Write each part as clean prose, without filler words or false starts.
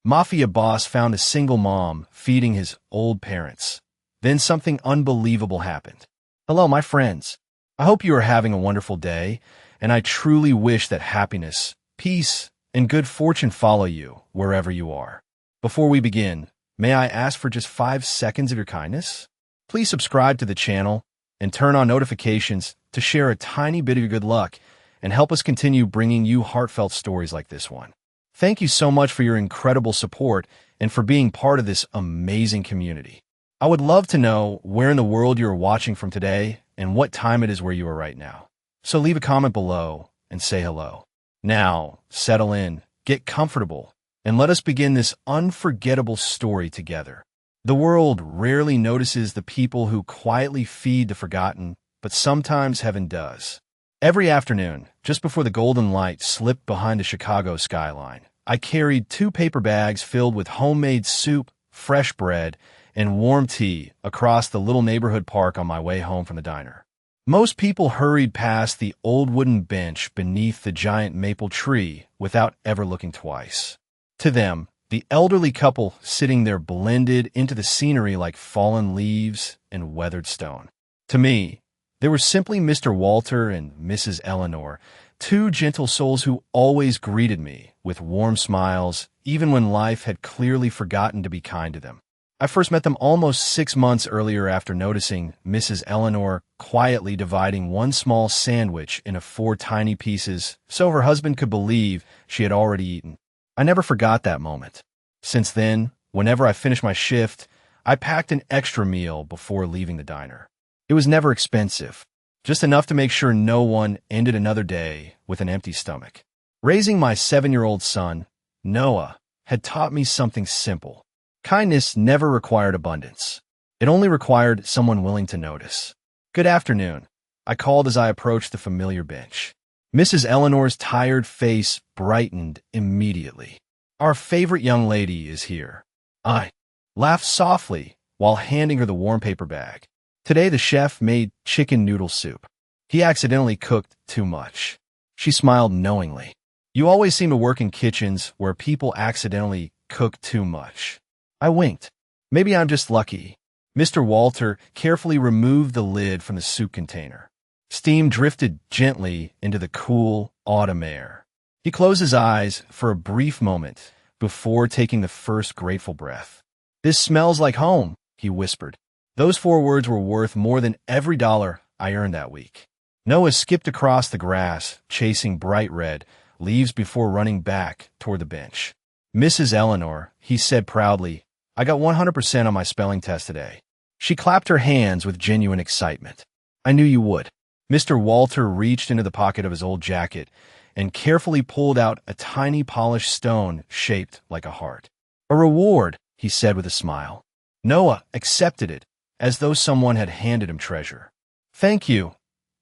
Mafia Boss found a single mom feeding his old parents. Then something unbelievable happened. Hello, my friends. I hope you are having a wonderful day, and I truly wish that happiness, peace, and good fortune follow you wherever you are. Before we begin, may I ask for just 5 seconds of your kindness? Please subscribe to the channel and turn on notifications to share a tiny bit of your good luck and help us continue bringing you heartfelt stories like this one. Thank you so much for your incredible support and for being part of this amazing community. I would love to know where in the world you are watching from today and what time it is where you are right now. So leave a comment below and say hello. Now, settle in, get comfortable, and let us begin this unforgettable story together. The world rarely notices the people who quietly feed the forgotten, but sometimes heaven does. Every afternoon, just before the golden light slipped behind the Chicago skyline, I carried 2 paper bags filled with homemade soup, fresh bread, and warm tea across the little neighborhood park on my way home from the diner. Most people hurried past the old wooden bench beneath the giant maple tree without ever looking twice. To them, the elderly couple sitting there blended into the scenery like fallen leaves and weathered stone. To me, they were simply Mr. Walter and Mrs. Eleanor, 2 gentle souls who always greeted me with warm smiles, even when life had clearly forgotten to be kind to them. I first met them almost 6 months earlier after noticing Mrs. Eleanor quietly dividing one small sandwich into 4 tiny pieces so her husband could believe she had already eaten. I never forgot that moment. Since then, whenever I finished my shift, I packed an extra meal before leaving the diner. It was never expensive, just enough to make sure no one ended another day with an empty stomach. Raising my 7-year-old son, Noah, had taught me something simple. Kindness never required abundance. It only required someone willing to notice. Good afternoon, I called as I approached the familiar bench. Mrs. Eleanor's tired face brightened immediately. Our favorite young lady is here. I laughed softly while handing her the warm paper bag. Today the chef made chicken noodle soup. He accidentally cooked too much. She smiled knowingly. You always seem to work in kitchens where people accidentally cook too much. I winked. Maybe I'm just lucky. Mr. Walter carefully removed the lid from the soup container. Steam drifted gently into the cool autumn air. He closed his eyes for a brief moment before taking the first grateful breath. "This smells like home," he whispered. Those 4 words were worth more than every dollar I earned that week. Noah skipped across the grass, chasing bright red leaves before running back toward the bench. "Mrs. Eleanor," he said proudly, "I got 100% on my spelling test today." She clapped her hands with genuine excitement. "I knew you would." Mr. Walter reached into the pocket of his old jacket and carefully pulled out a tiny polished stone shaped like a heart. "A reward," he said with a smile. Noah accepted it as though someone had handed him treasure. "Thank you,"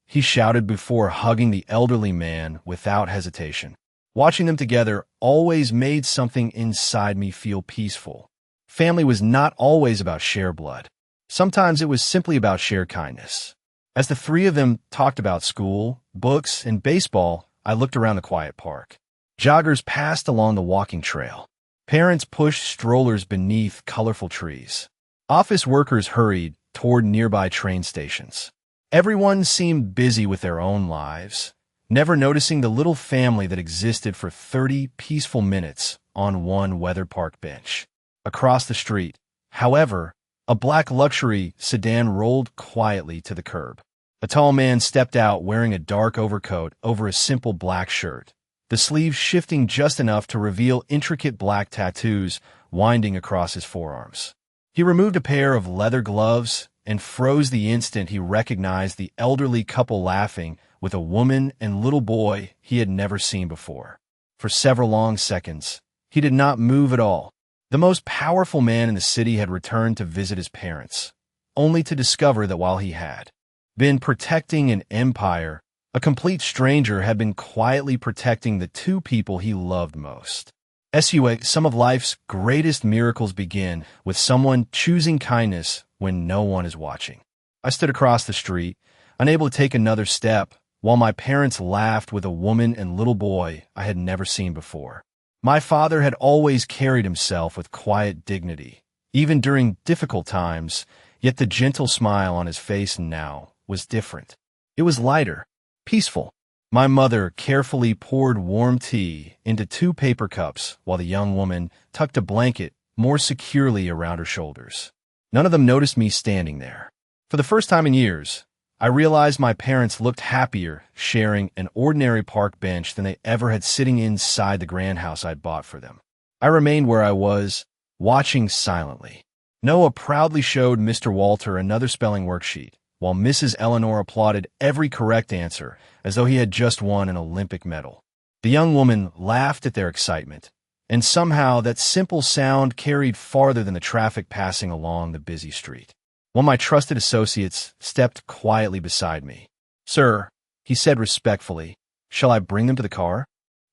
he shouted before hugging the elderly man without hesitation. Watching them together always made something inside me feel peaceful. Family was not always about shared blood. Sometimes it was simply about shared kindness. As the 3 of them talked about school, books, and baseball, I looked around the quiet park. Joggers passed along the walking trail. Parents pushed strollers beneath colorful trees. Office workers hurried toward nearby train stations. Everyone seemed busy with their own lives, never noticing the little family that existed for 30 peaceful minutes on one weathered park bench. Across the street, however, a black luxury sedan rolled quietly to the curb. A tall man stepped out wearing a dark overcoat over a simple black shirt, the sleeves shifting just enough to reveal intricate black tattoos winding across his forearms. He removed a pair of leather gloves and froze the instant he recognized the elderly couple laughing with a woman and little boy he had never seen before. For several long seconds, he did not move at all. The most powerful man in the city had returned to visit his parents, only to discover that while he had been protecting an empire, a complete stranger had been quietly protecting the 2 people he loved most. Some of life's greatest miracles begin with someone choosing kindness when no one is watching. I stood across the street, unable to take another step, while my parents laughed with a woman and little boy I had never seen before. My father had always carried himself with quiet dignity, even during difficult times, yet the gentle smile on his face now was different. It was lighter, peaceful. My mother carefully poured warm tea into 2 paper cups while the young woman tucked a blanket more securely around her shoulders. None of them noticed me standing there. For the first time in years, I realized my parents looked happier sharing an ordinary park bench than they ever had sitting inside the grand house I'd bought for them. I remained where I was, watching silently. Noah proudly showed Mr. Walter another spelling worksheet, while Mrs. Eleanor applauded every correct answer as though he had just won an Olympic medal. The young woman laughed at their excitement, and somehow that simple sound carried farther than the traffic passing along the busy street. One of my trusted associates stepped quietly beside me. "Sir," he said respectfully, "shall I bring them to the car?"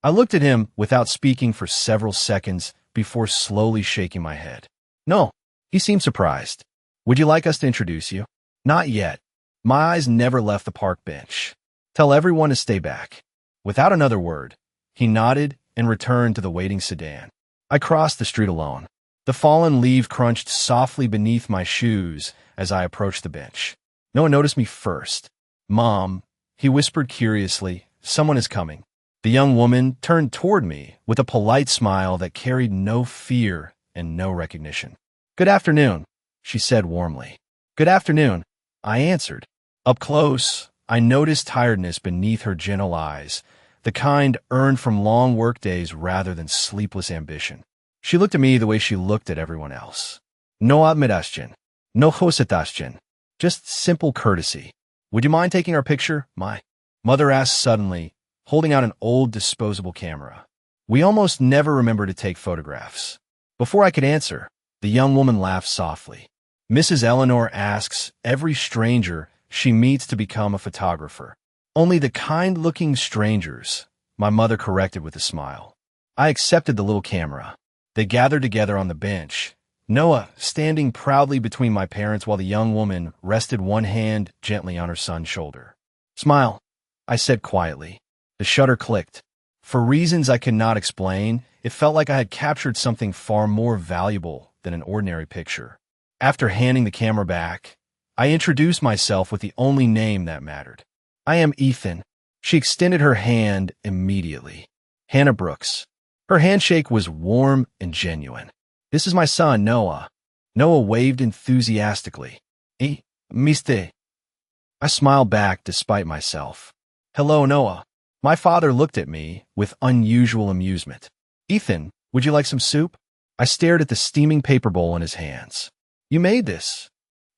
I looked at him without speaking for several seconds before slowly shaking my head. "No." He seemed surprised. "Would you like us to introduce you?" "Not yet." My eyes never left the park bench. "Tell everyone to stay back." Without another word, he nodded and returned to the waiting sedan. I crossed the street alone. The fallen leaf crunched softly beneath my shoes as I approached the bench. Noah noticed me first. "Mom," he whispered curiously, "someone is coming." The young woman turned toward me with a polite smile that carried no fear and no recognition. "Good afternoon," she said warmly. "Good afternoon," I answered. Up close, I noticed tiredness beneath her gentle eyes, the kind earned from long workdays rather than sleepless ambition. She looked at me the way she looked at everyone else. "No admiration. No hositation. Just simple courtesy. Would you mind taking our picture?" my mother asked suddenly, holding out an old disposable camera. We almost never remember to take photographs. Before I could answer, the young woman laughed softly. "Mrs. Eleanor asks every stranger she meets to become a photographer. Only the kind-looking strangers," my mother corrected with a smile. I accepted the little camera. They gathered together on the bench, Noah standing proudly between my parents while the young woman rested one hand gently on her son's shoulder. "Smile," I said quietly. The shutter clicked. For reasons I could not explain, it felt like I had captured something far more valuable than an ordinary picture. After handing the camera back, I introduced myself with the only name that mattered. "I am Ethan." She extended her hand immediately. "Hannah Brooks." Her handshake was warm and genuine. "This is my son, Noah." Noah waved enthusiastically. Mr.B. I smiled back despite myself. "Hello, Noah." My father looked at me with unusual amusement. "Ethan, would you like some soup?" I stared at the steaming paper bowl in his hands. "You made this?"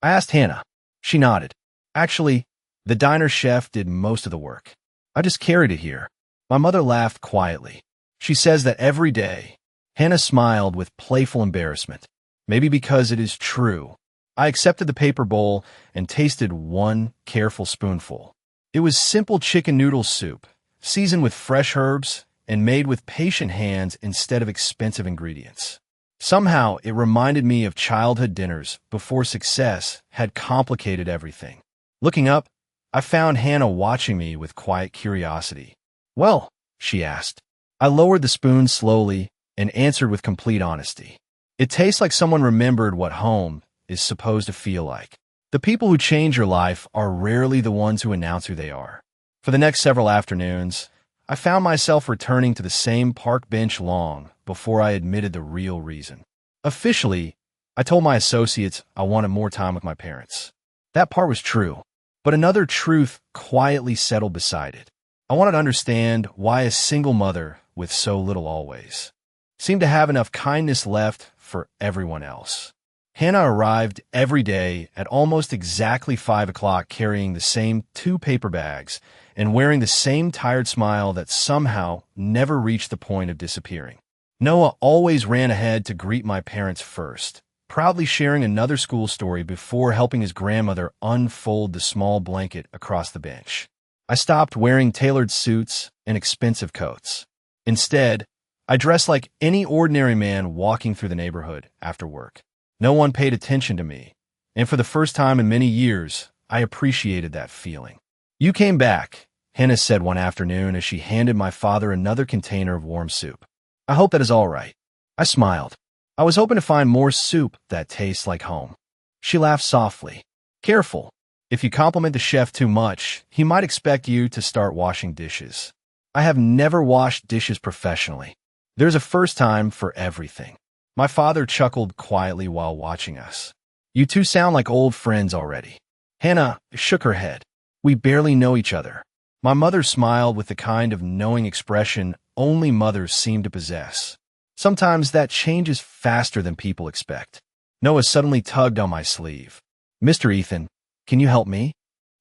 I asked Hannah. She nodded. "Actually, the diner chef did most of the work. I just carried it here." My mother laughed quietly. "She says that every day." Hannah smiled with playful embarrassment. "Maybe because it is true." I accepted the paper bowl and tasted one careful spoonful. It was simple chicken noodle soup, seasoned with fresh herbs and made with patient hands instead of expensive ingredients. Somehow, it reminded me of childhood dinners before success had complicated everything. Looking up, I found Hannah watching me with quiet curiosity. "Well," she asked. I lowered the spoon slowly and answered with complete honesty. "It tastes like someone remembered what home is supposed to feel like." The people who change your life are rarely the ones who announce who they are. For the next several afternoons, I found myself returning to the same park bench long before I admitted the real reason. Officially, I told my associates I wanted more time with my parents. That part was true, but another truth quietly settled beside it. I wanted to understand why a single mother with so little always seemed to have enough kindness left for everyone else. Hannah arrived every day at almost exactly 5 o'clock carrying the same 2 paper bags and wearing the same tired smile that somehow never reached the point of disappearing. Noah always ran ahead to greet my parents first, proudly sharing another school story before helping his grandmother unfold the small blanket across the bench. I stopped wearing tailored suits and expensive coats. Instead, I dressed like any ordinary man walking through the neighborhood after work. No one paid attention to me, and for the first time in many years, I appreciated that feeling. "You came back," Hannah said one afternoon as she handed my father another container of warm soup. I hope that is all right. I smiled. I was hoping to find more soup that tastes like home. She laughed softly. Careful. If you compliment the chef too much, he might expect you to start washing dishes. I have never washed dishes professionally. There's a first time for everything. My father chuckled quietly while watching us. You two sound like old friends already. Hannah shook her head. We barely know each other. My mother smiled with the kind of knowing expression only mothers seem to possess. Sometimes that changes faster than people expect. Noah suddenly tugged on my sleeve. Mr. Ethan, can you help me?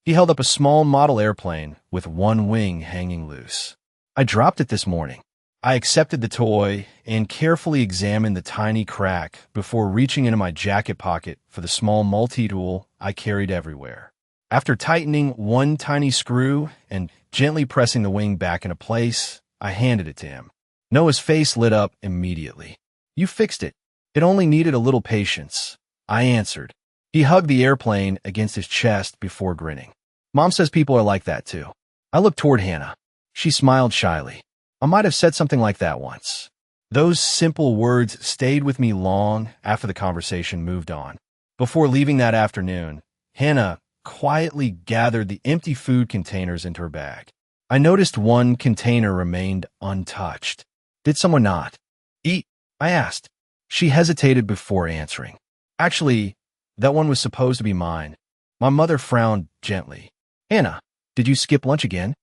He held up a small model airplane with one wing hanging loose. I dropped it this morning. I accepted the toy and carefully examined the tiny crack before reaching into my jacket pocket for the small multi-tool I carried everywhere. After tightening one tiny screw and gently pressing the wing back into place, I handed it to him. Noah's face lit up immediately. You fixed it. It only needed a little patience. I answered. He hugged the airplane against his chest before grinning. Mom says people are like that too. I looked toward Hannah. She smiled shyly. I might have said something like that once. Those simple words stayed with me long after the conversation moved on. Before leaving that afternoon, Hannah quietly gathered the empty food containers into her bag. I noticed one container remained untouched. Did someone not eat? I asked. She hesitated before answering. Actually, that one was supposed to be mine. My mother frowned gently. Hannah, did you skip lunch again?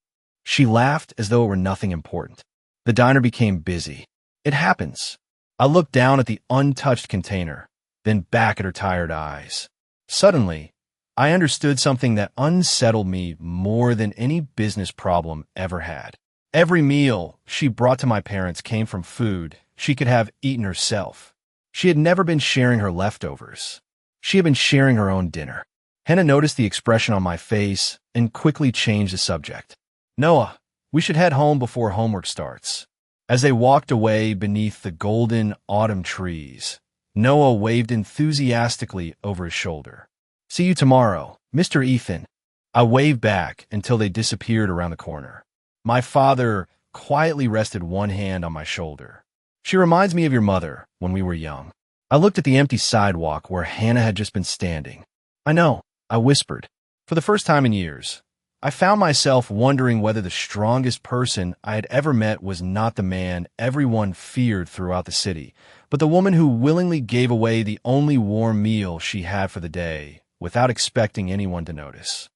She laughed as though it were nothing important. The diner became busy. It happens. I looked down at the untouched container, then back at her tired eyes. Suddenly, I understood something that unsettled me more than any business problem ever had. Every meal she brought to my parents came from food she could have eaten herself. She had never been sharing her leftovers. She had been sharing her own dinner. Hannah noticed the expression on my face and quickly changed the subject. Noah, we should head home before homework starts. As they walked away beneath the golden autumn trees, Noah waved enthusiastically over his shoulder. See you tomorrow, Mr. Ethan. I waved back until they disappeared around the corner. My father quietly rested one hand on my shoulder. She reminds me of your mother when we were young. I looked at the empty sidewalk where Hannah had just been standing. I know, I whispered. For the first time in years, I found myself wondering whether the strongest person I had ever met was not the man everyone feared throughout the city, but the woman who willingly gave away the only warm meal she had for the day without expecting anyone to notice.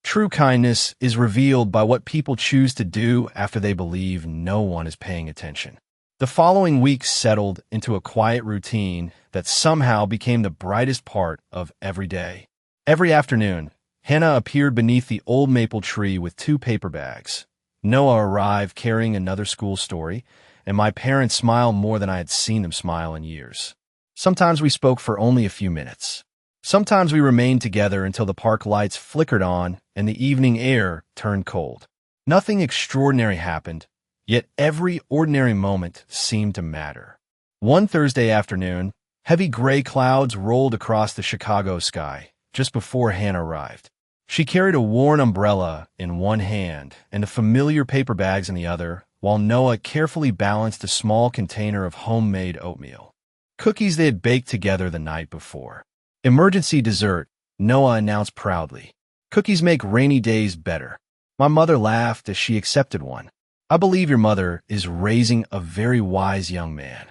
True kindness is revealed by what people choose to do after they believe no one is paying attention. The following week settled into a quiet routine that somehow became the brightest part of every day. Every afternoon, Hannah appeared beneath the old maple tree with 2 paper bags. Noah arrived carrying another school story, and my parents smiled more than I had seen them smile in years. Sometimes we spoke for only a few minutes. Sometimes we remained together until the park lights flickered on and the evening air turned cold. Nothing extraordinary happened, yet every ordinary moment seemed to matter. One Thursday afternoon, heavy gray clouds rolled across the Chicago sky just before Hannah arrived. She carried a worn umbrella in one hand and the familiar paper bags in the other, while Noah carefully balanced a small container of homemade oatmeal. Cookies they had baked together the night before. Emergency dessert, Noah announced proudly. Cookies make rainy days better. My mother laughed as she accepted one. I believe your mother is raising a very wise young man.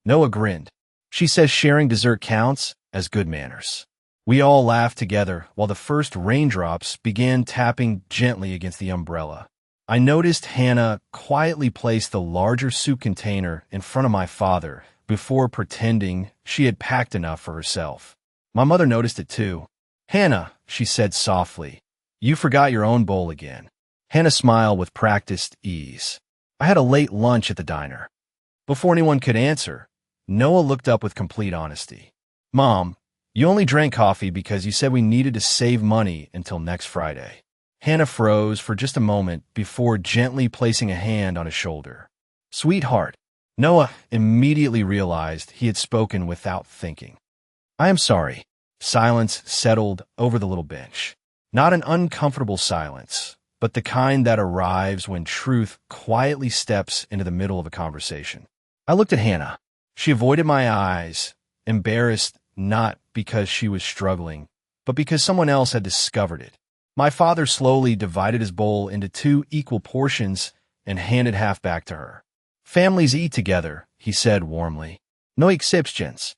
Noah grinned. She says sharing dessert counts as good manners. We all laughed together while the first raindrops began tapping gently against the umbrella. I noticed Hannah quietly place the larger soup container in front of my father before pretending she had packed enough for herself. My mother noticed it too. Hannah, she said softly, you forgot your own bowl again. Hannah smiled with practiced ease. I had a late lunch at the diner. Before anyone could answer, Noah looked up with complete honesty. Mom, you only drank coffee because you said we needed to save money until next Friday. Hannah froze for just a moment before gently placing a hand on his shoulder. Sweetheart, Noah immediately realized he had spoken without thinking. I am sorry. Silence settled over the little bench. Not an uncomfortable silence, but the kind that arrives when truth quietly steps into the middle of a conversation. I looked at Hannah. She avoided my eyes, embarrassed not because she was struggling, but because someone else had discovered it. My father slowly divided his bowl into 2 equal portions and handed half back to her. "Families eat together," he said warmly. "No exceptions."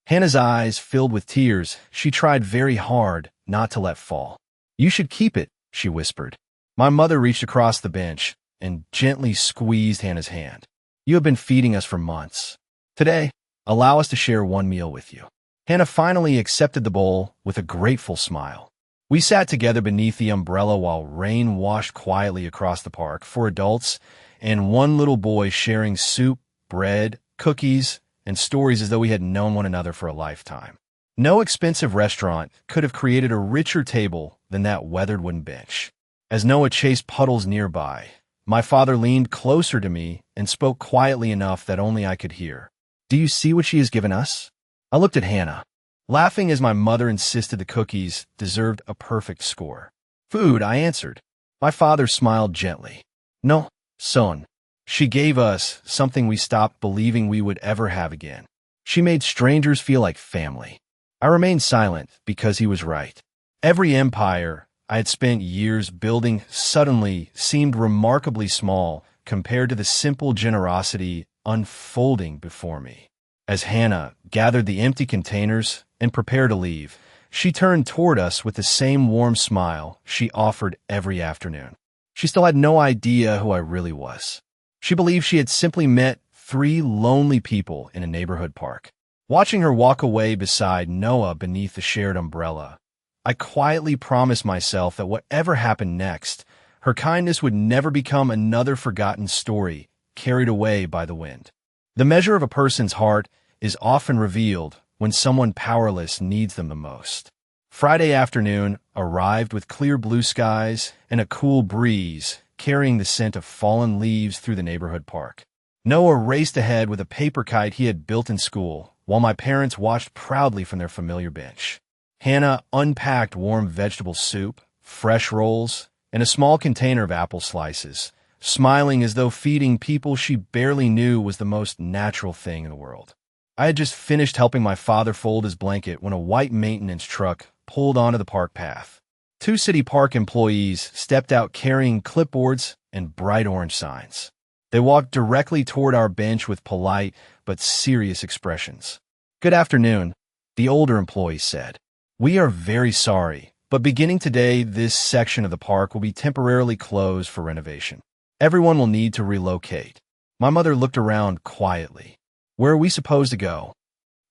Hannah's eyes filled with tears. She tried very hard not to let fall. "You should keep it," she whispered. My mother reached across the bench and gently squeezed Hannah's hand. "You have been feeding us for months. Today, allow us to share one meal with you." Hannah finally accepted the bowl with a grateful smile. We sat together beneath the umbrella while rain washed quietly across the park for adults and one little boy sharing soup, bread, cookies, and stories as though we had known one another for a lifetime. No expensive restaurant could have created a richer table than that weathered wooden bench. As Noah chased puddles nearby, my father leaned closer to me and spoke quietly enough that only I could hear. "Do you see what she has given us?" I looked at Hannah, laughing as my mother insisted the cookies deserved a perfect score. "Food," I answered. My father smiled gently. "No, son. She gave us something we stopped believing we would ever have again. She made strangers feel like family." I remained silent because he was right. Every empire I had spent years building suddenly seemed remarkably small compared to the simple generosity unfolding before me. As Hannah gathered the empty containers and prepared to leave, she turned toward us with the same warm smile she offered every afternoon. She still had no idea who I really was. She believed she had simply met 3 lonely people in a neighborhood park. Watching her walk away beside Noah beneath the shared umbrella, I quietly promised myself that whatever happened next, her kindness would never become another forgotten story carried away by the wind. The measure of a person's heart is often revealed when someone powerless needs them the most. Friday afternoon arrived with clear blue skies and a cool breeze carrying the scent of fallen leaves through the neighborhood park. Noah raced ahead with a paper kite he had built in school, while my parents watched proudly from their familiar bench. Hannah unpacked warm vegetable soup, fresh rolls, and a small container of apple slices, smiling as though feeding people she barely knew was the most natural thing in the world. I had just finished helping my father fold his blanket when a white maintenance truck pulled onto the park path. 2 city park employees stepped out carrying clipboards and bright orange signs. They walked directly toward our bench with polite but serious expressions. "Good afternoon," the older employee said. "We are very sorry, but beginning today, this section of the park will be temporarily closed for renovation. Everyone will need to relocate." My mother looked around quietly. "Where are we supposed to go?"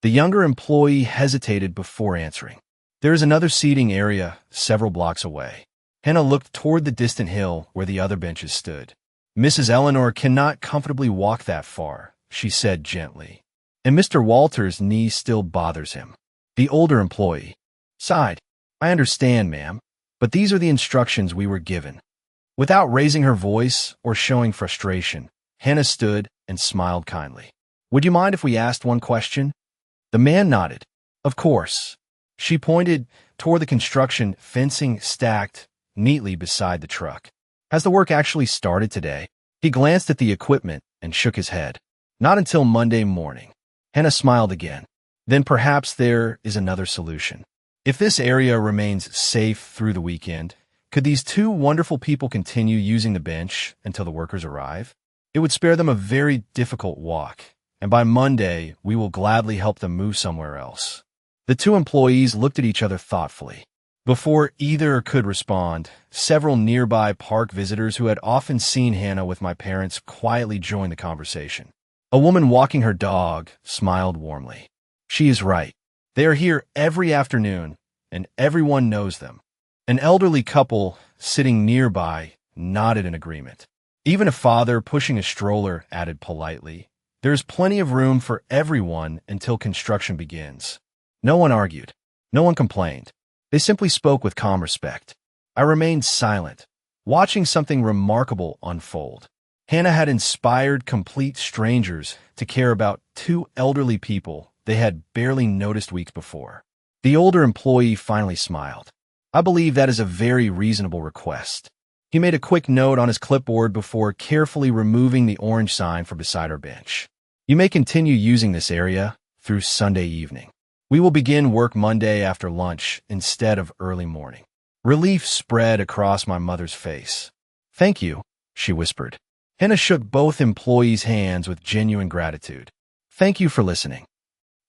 The younger employee hesitated before answering. "There is another seating area several blocks away." Hannah looked toward the distant hill where the other benches stood. "Mrs. Eleanor cannot comfortably walk that far," she said gently. "And Mr. Walter's knee still bothers him." The older employee sighed. "I understand, ma'am, but these are the instructions we were given." Without raising her voice or showing frustration, Hannah stood and smiled kindly. "Would you mind if we asked one question?" The man nodded. "Of course." She pointed toward the construction fencing stacked neatly beside the truck. "Has the work actually started today?" He glanced at the equipment and shook his head. "Not until Monday morning." Hannah smiled again. "Then perhaps there is another solution. If this area remains safe through the weekend, could these 2 wonderful people continue using the bench until the workers arrive? It would spare them a very difficult walk, and by Monday, we will gladly help them move somewhere else." The 2 employees looked at each other thoughtfully. Before either could respond, several nearby park visitors who had often seen Hannah with my parents quietly joined the conversation. A woman walking her dog smiled warmly. "She is right. They are here every afternoon, and everyone knows them." An elderly couple sitting nearby nodded in agreement. Even a father pushing a stroller added politely, "There is plenty of room for everyone until construction begins." No one argued. No one complained. They simply spoke with calm respect. I remained silent, watching something remarkable unfold. Hannah had inspired complete strangers to care about 2 elderly people they had barely noticed weeks before. The older employee finally smiled. "I believe that is a very reasonable request." He made a quick note on his clipboard before carefully removing the orange sign from beside our bench. You may continue using this area through Sunday evening. We will begin work Monday after lunch instead of early morning. Relief spread across my mother's face. Thank you, she whispered. Hannah shook both employees' hands with genuine gratitude. Thank you for listening.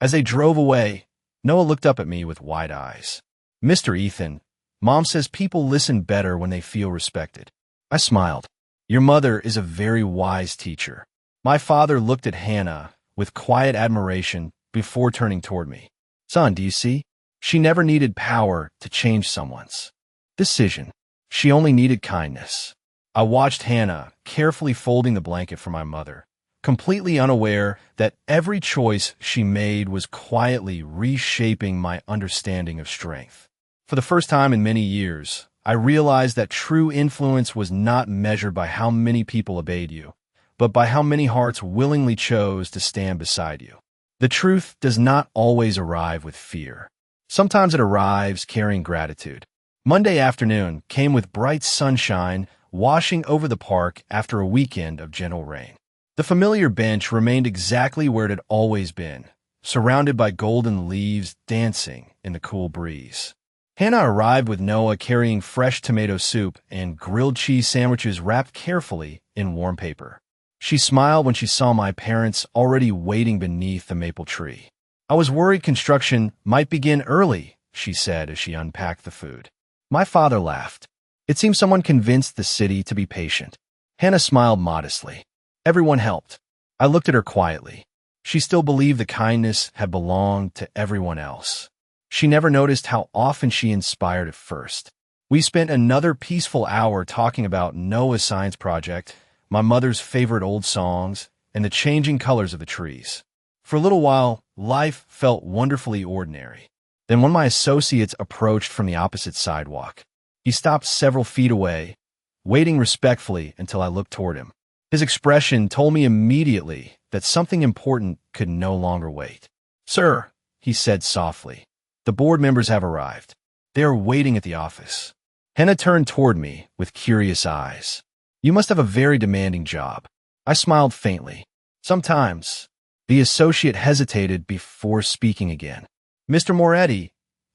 As they drove away, Noah looked up at me with wide eyes. Mr. Ethan, Mom says people listen better when they feel respected. I smiled. Your mother is a very wise teacher. My father looked at Hannah with quiet admiration before turning toward me. Son, do you see? She never needed power to change someone's decision. She only needed kindness. I watched Hannah carefully folding the blanket for my mother, completely unaware that every choice she made was quietly reshaping my understanding of strength. For the first time in many years, I realized that true influence was not measured by how many people obeyed you, but by how many hearts willingly chose to stand beside you. The truth does not always arrive with fear. Sometimes it arrives carrying gratitude. Monday afternoon came with bright sunshine washing over the park after a weekend of gentle rain. The familiar bench remained exactly where it had always been, surrounded by golden leaves dancing in the cool breeze. Hannah arrived with Noah carrying fresh tomato soup and grilled cheese sandwiches wrapped carefully in warm paper. She smiled when she saw my parents already waiting beneath the maple tree. I was worried construction might begin early, she said as she unpacked the food. My father laughed. It seemed someone convinced the city to be patient. Hannah smiled modestly. Everyone helped. I looked at her quietly. She still believed the kindness had belonged to everyone else. She never noticed how often she inspired at first. We spent another peaceful hour talking about Noah's science project, my mother's favorite old songs, and the changing colors of the trees. For a little while, life felt wonderfully ordinary. Then one of my associates approached from the opposite sidewalk. He stopped several feet away, waiting respectfully until I looked toward him. His expression told me immediately that something important could no longer wait. Sir, he said softly, the board members have arrived. They are waiting at the office. Hannah turned toward me with curious eyes. You must have a very demanding job. I smiled faintly. Sometimes. The associate hesitated before speaking again. Mr. Moretti,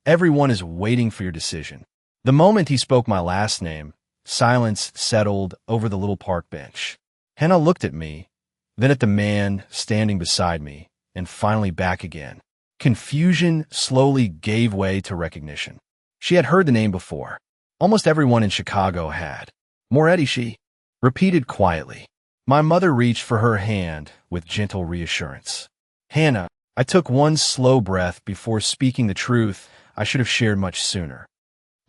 everyone is waiting for your decision. The moment he spoke my last name, silence settled over the little park bench. Hannah looked at me, then at the man standing beside me, and finally back again. Confusion slowly gave way to recognition. She had heard the name before. Almost everyone in Chicago had. Moretti, she repeated quietly. My mother reached for her hand with gentle reassurance. Hannah, I took one slow breath before speaking the truth I should have shared much sooner.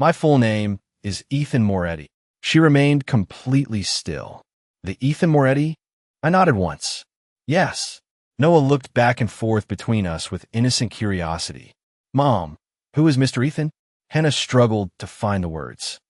My full name is Ethan Moretti. She remained completely still. The Ethan Moretti? I nodded once. Yes. Noah looked back and forth between us with innocent curiosity. Mom, who is Mr. Ethan? Hannah struggled to find the words.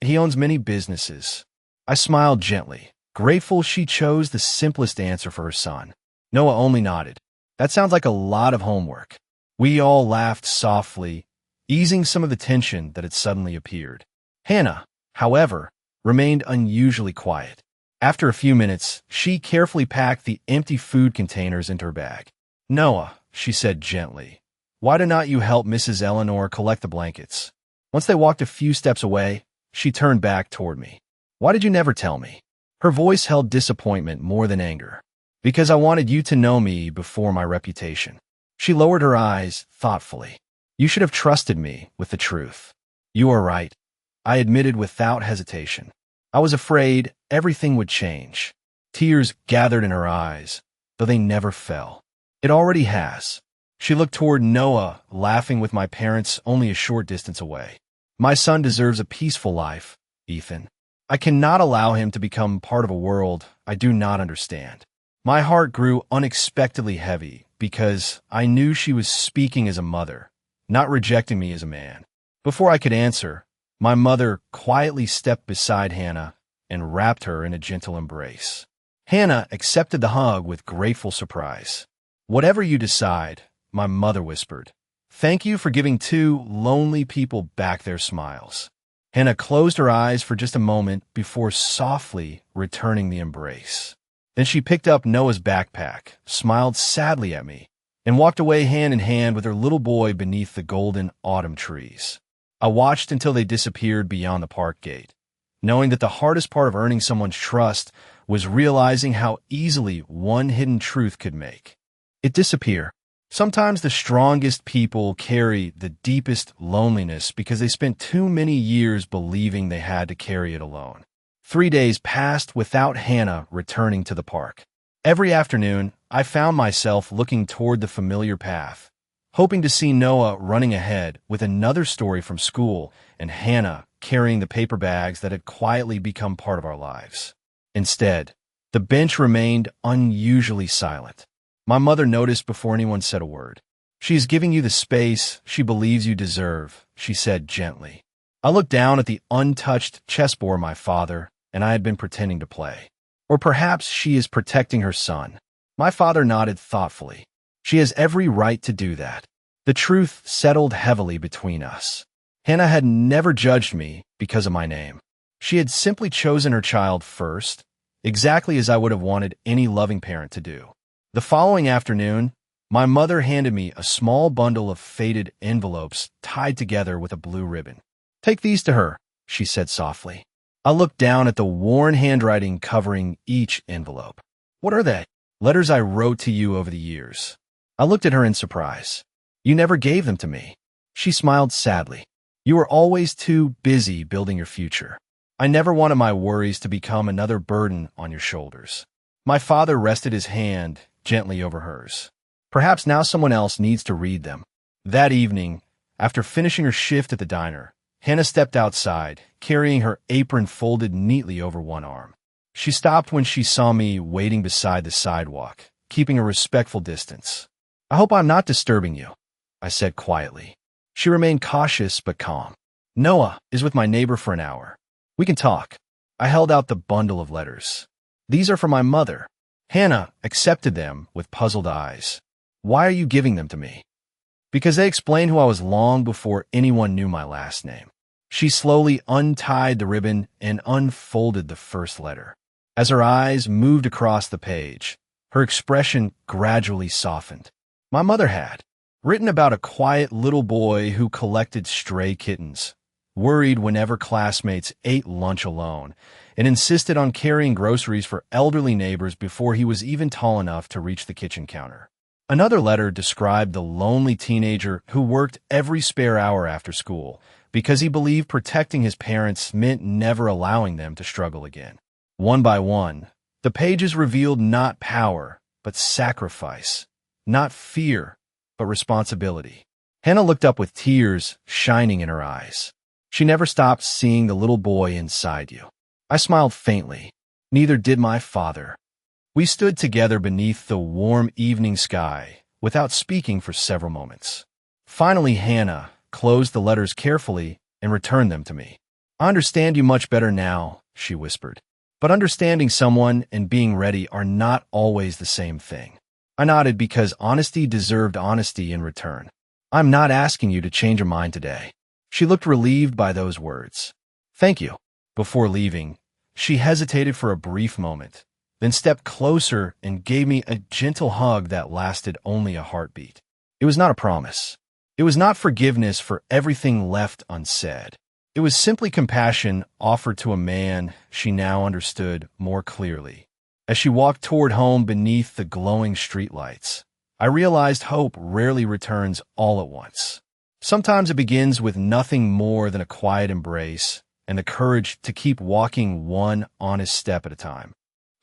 He owns many businesses. I smiled gently, grateful she chose the simplest answer for her son. Noah only nodded. That sounds like a lot of homework. We all laughed softly, easing some of the tension that had suddenly appeared. Hannah, however, remained unusually quiet. After a few minutes, she carefully packed the empty food containers into her bag. Noah, she said gently, why do not you help Mrs. Eleanor collect the blankets? Once they walked a few steps away, she turned back toward me. Why did you never tell me? Her voice held disappointment more than anger. Because I wanted you to know me before my reputation. She lowered her eyes thoughtfully. You should have trusted me with the truth. You are right, I admitted without hesitation. I was afraid everything would change. Tears gathered in her eyes, though they never fell. It already has. She looked toward Noah, laughing with my parents only a short distance away. My son deserves a peaceful life, Ethan. I cannot allow him to become part of a world I do not understand. My heart grew unexpectedly heavy because I knew she was speaking as a mother, not rejecting me as a man. Before I could answer, my mother quietly stepped beside Hannah and wrapped her in a gentle embrace. Hannah accepted the hug with grateful surprise. Whatever you decide, my mother whispered, thank you for giving two lonely people back their smiles. Hannah closed her eyes for just a moment before softly returning the embrace. Then she picked up Noah's backpack, smiled sadly at me, and walked away hand in hand with her little boy beneath the golden autumn trees. I watched until they disappeared beyond the park gate, knowing that the hardest part of earning someone's trust was realizing how easily one hidden truth could make it disappear. Sometimes the strongest people carry the deepest loneliness because they spent too many years believing they had to carry it alone. 3 days passed without Hannah returning to the park. Every afternoon, I found myself looking toward the familiar path, hoping to see Noah running ahead with another story from school and Hannah carrying the paper bags that had quietly become part of our lives. Instead, the bench remained unusually silent. My mother noticed before anyone said a word. "She is giving you the space she believes you deserve," she said gently. I looked down at the untouched chessboard my father and I had been pretending to play. Or perhaps she is protecting her son. My father nodded thoughtfully. She has every right to do that. The truth settled heavily between us. Hannah had never judged me because of my name. She had simply chosen her child first, exactly as I would have wanted any loving parent to do. The following afternoon, my mother handed me a small bundle of faded envelopes tied together with a blue ribbon. "Take these to her," she said softly. I looked down at the worn handwriting covering each envelope. "What are they?" "Letters I wrote to you over the years." I looked at her in surprise. "You never gave them to me." She smiled sadly. "You were always too busy building your future. I never wanted my worries to become another burden on your shoulders." My father rested his hand gently over hers. "Perhaps now someone else needs to read them." That evening, after finishing her shift at the diner, Hannah stepped outside, carrying her apron folded neatly over one arm. She stopped when she saw me waiting beside the sidewalk, keeping a respectful distance. "I hope I'm not disturbing you," I said quietly. She remained cautious but calm. "Noah is with my neighbor for an hour. We can talk." I held out the bundle of letters. "These are for my mother." Hannah accepted them with puzzled eyes. "Why are you giving them to me?" "Because they explain who I was long before anyone knew my last name." She slowly untied the ribbon and unfolded the first letter. As her eyes moved across the page, her expression gradually softened. My mother had written about a quiet little boy who collected stray kittens, worried whenever classmates ate lunch alone, and insisted on carrying groceries for elderly neighbors before he was even tall enough to reach the kitchen counter. Another letter described the lonely teenager who worked every spare hour after school because he believed protecting his parents meant never allowing them to struggle again. One by one, the pages revealed not power, but sacrifice, not fear, but responsibility. Hannah looked up with tears shining in her eyes. She never stopped seeing the little boy inside you. I smiled faintly. Neither did my father. We stood together beneath the warm evening sky, without speaking for several moments. Finally, Hannah closed the letters carefully and returned them to me. "I understand you much better now," she whispered. "But understanding someone and being ready are not always the same thing." I nodded because honesty deserved honesty in return. "I'm not asking you to change your mind today." She looked relieved by those words. "Thank you." Before leaving, she hesitated for a brief moment, then stepped closer and gave me a gentle hug that lasted only a heartbeat. It was not a promise. It was not forgiveness for everything left unsaid. It was simply compassion offered to a man she now understood more clearly. As she walked toward home beneath the glowing streetlights, I realized hope rarely returns all at once. Sometimes it begins with nothing more than a quiet embrace and the courage to keep walking one honest step at a time.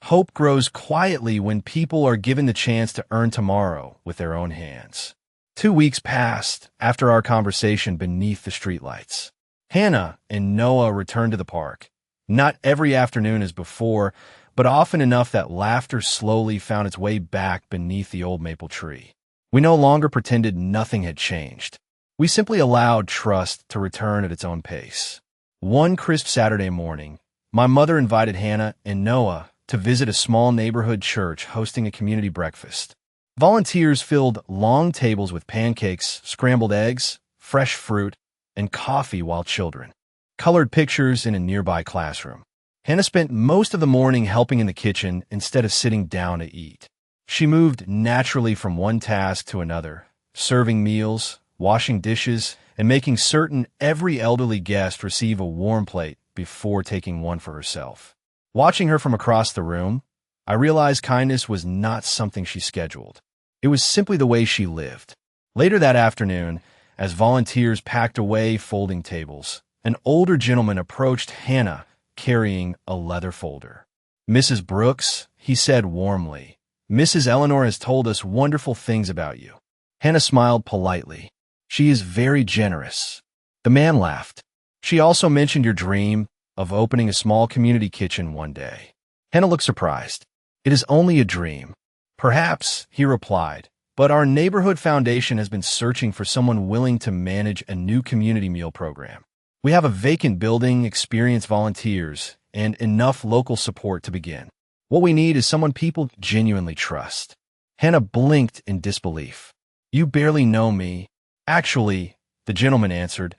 Hope grows quietly when people are given the chance to earn tomorrow with their own hands. 2 weeks passed after our conversation beneath the streetlights. Hannah and Noah returned to the park. Not every afternoon as before, but often enough that laughter slowly found its way back beneath the old maple tree. We no longer pretended nothing had changed. We simply allowed trust to return at its own pace. One crisp Saturday morning, my mother invited Hannah and Noah to visit a small neighborhood church hosting a community breakfast. Volunteers filled long tables with pancakes, scrambled eggs, fresh fruit, and coffee while children colored pictures in a nearby classroom. Hannah spent most of the morning helping in the kitchen instead of sitting down to eat. She moved naturally from one task to another, serving meals, washing dishes, and making certain every elderly guest receive a warm plate before taking one for herself. Watching her from across the room, I realized kindness was not something she scheduled. It was simply the way she lived. Later that afternoon, as volunteers packed away folding tables, an older gentleman approached Hannah carrying a leather folder. "Mrs. Brooks," he said warmly, "Mrs. Eleanor has told us wonderful things about you." Hannah smiled politely. "She is very generous." The man laughed. "She also mentioned your dream of opening a small community kitchen one day." Hannah looked surprised. "It is only a dream." "Perhaps," he replied, "but our neighborhood foundation has been searching for someone willing to manage a new community meal program. We have a vacant building, experienced volunteers, and enough local support to begin. What we need is someone people genuinely trust." Hannah blinked in disbelief. "You barely know me." "Actually," the gentleman answered,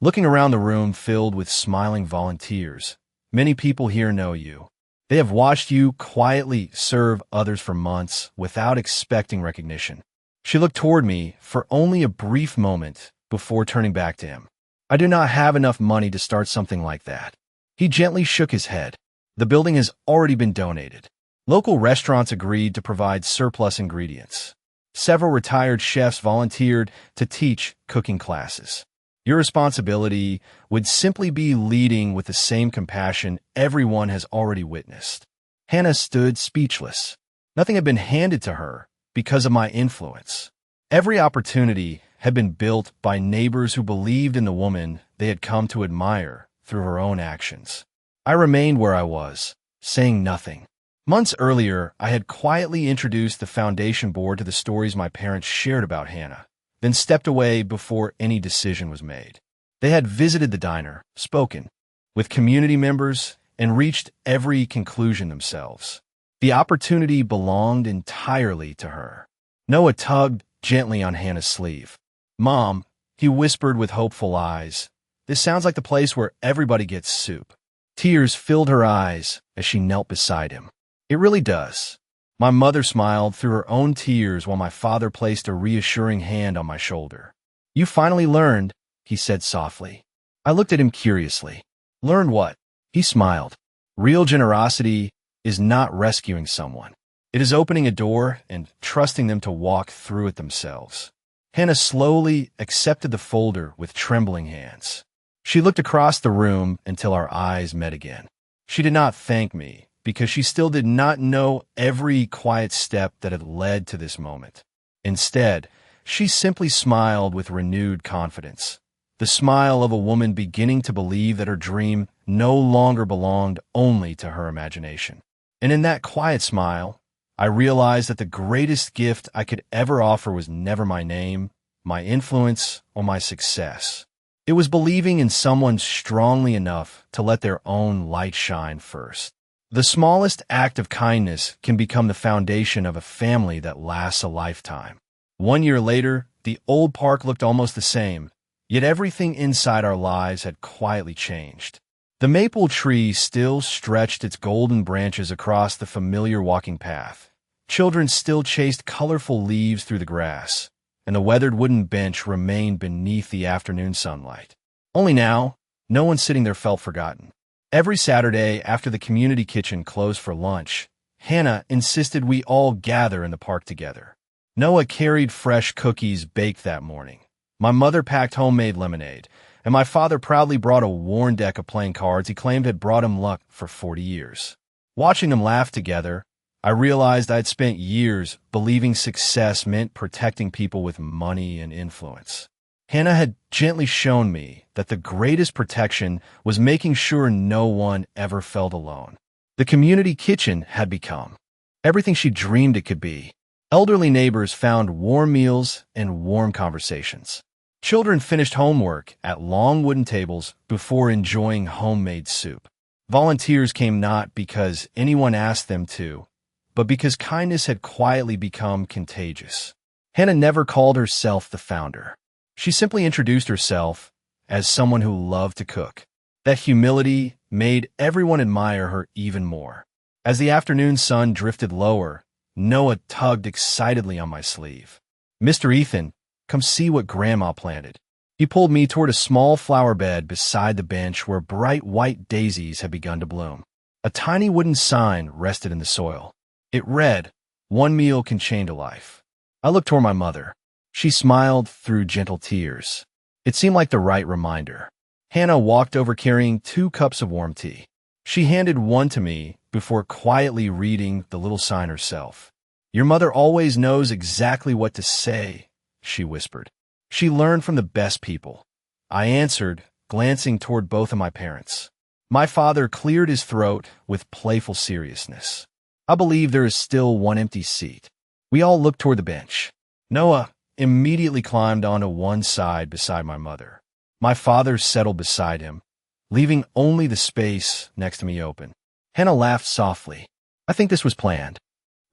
looking around the room filled with smiling volunteers, "many people here know you. They have watched you quietly serve others for months without expecting recognition." She looked toward me for only a brief moment before turning back to him. "I do not have enough money to start something like that." He gently shook his head. "The building has already been donated. Local restaurants agreed to provide surplus ingredients. Several retired chefs volunteered to teach cooking classes. Your responsibility would simply be leading with the same compassion everyone has already witnessed." Hannah stood speechless. Nothing had been handed to her because of my influence. Every opportunity had been built by neighbors who believed in the woman they had come to admire through her own actions. I remained where I was, saying nothing. Months earlier, I had quietly introduced the foundation board to the stories my parents shared about Hannah, then stepped away before any decision was made. They had visited the diner, spoken with community members, and reached every conclusion themselves. The opportunity belonged entirely to her. Noah tugged gently on Hannah's sleeve. "Mom," he whispered with hopeful eyes, "this sounds like the place where everybody gets soup." Tears filled her eyes as she knelt beside him. "It really does." My mother smiled through her own tears while my father placed a reassuring hand on my shoulder. "You finally learned," he said softly. I looked at him curiously. "Learned what?" He smiled. "Real generosity is not rescuing someone. It is opening a door and trusting them to walk through it themselves." Hannah slowly accepted the folder with trembling hands. She looked across the room until our eyes met again. She did not thank me, because she still did not know every quiet step that had led to this moment. Instead, she simply smiled with renewed confidence, the smile of a woman beginning to believe that her dream no longer belonged only to her imagination. And in that quiet smile, I realized that the greatest gift I could ever offer was never my name, my influence, or my success. It was believing in someone strongly enough to let their own light shine first. The smallest act of kindness can become the foundation of a family that lasts a lifetime. 1 year later, the old park looked almost the same, yet everything inside our lives had quietly changed. The maple tree still stretched its golden branches across the familiar walking path. Children still chased colorful leaves through the grass, and the weathered wooden bench remained beneath the afternoon sunlight. Only now, no one sitting there felt forgotten. Every Saturday after the community kitchen closed for lunch, Hannah insisted we all gather in the park together. Noah carried fresh cookies baked that morning. My mother packed homemade lemonade, and my father proudly brought a worn deck of playing cards he claimed had brought him luck for 40 years. Watching them laugh together, I realized I'd spent years believing success meant protecting people with money and influence. Hannah had gently shown me that the greatest protection was making sure no one ever felt alone. The community kitchen had become everything she dreamed it could be. Elderly neighbors found warm meals and warm conversations. Children finished homework at long wooden tables before enjoying homemade soup. Volunteers came not because anyone asked them to, but because kindness had quietly become contagious. Hannah never called herself the founder. She simply introduced herself as someone who loved to cook. That humility made everyone admire her even more. As the afternoon sun drifted lower, Noah tugged excitedly on my sleeve. "Mr. Ethan, come see what Grandma planted." He pulled me toward a small flower bed beside the bench where bright white daisies had begun to bloom. A tiny wooden sign rested in the soil. It read, "One meal can change a life." I looked toward my mother. She smiled through gentle tears. It seemed like the right reminder. Hannah walked over carrying 2 cups of warm tea. She handed one to me before quietly reading the little sign herself. "Your mother always knows exactly what to say," she whispered. "She learned from the best people." I answered, glancing toward both of my parents. My father cleared his throat with playful seriousness. "I believe there is still one empty seat." We all looked toward the bench. Noah immediately climbed onto one side beside my mother. My father settled beside him, leaving only the space next to me open. Hannah laughed softly. "I think this was planned."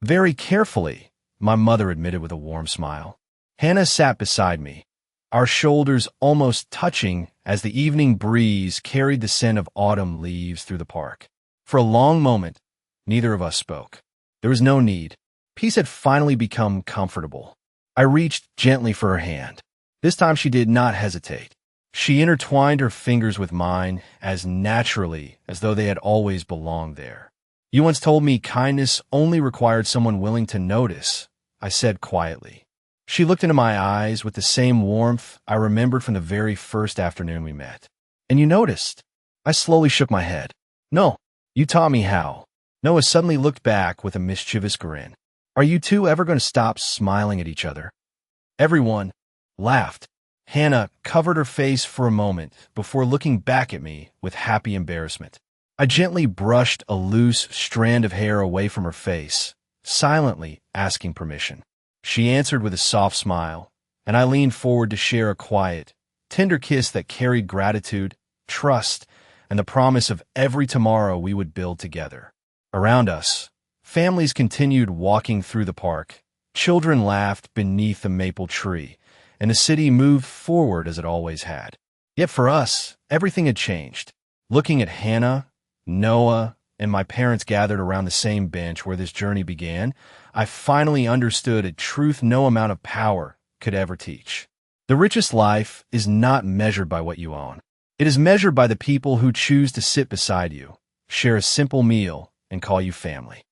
"Very carefully," my mother admitted with a warm smile. Hannah sat beside me, our shoulders almost touching as the evening breeze carried the scent of autumn leaves through the park. For a long moment, neither of us spoke. There was no need. Peace had finally become comfortable. I reached gently for her hand. This time she did not hesitate. She intertwined her fingers with mine as naturally as though they had always belonged there. "You once told me kindness only required someone willing to notice," I said quietly. She looked into my eyes with the same warmth I remembered from the very first afternoon we met. "And you noticed?" I slowly shook my head. "No, you taught me how." Noah suddenly looked back with a mischievous grin. "Are you two ever going to stop smiling at each other?" Everyone laughed. Hannah covered her face for a moment before looking back at me with happy embarrassment. I gently brushed a loose strand of hair away from her face, silently asking permission. She answered with a soft smile, and I leaned forward to share a quiet, tender kiss that carried gratitude, trust, and the promise of every tomorrow we would build together. Around us, families continued walking through the park. Children laughed beneath the maple tree, and the city moved forward as it always had. Yet for us, everything had changed. Looking at Hannah, Noah, and my parents gathered around the same bench where this journey began, I finally understood a truth no amount of power could ever teach. The richest life is not measured by what you own. It is measured by the people who choose to sit beside you, share a simple meal, and call you family.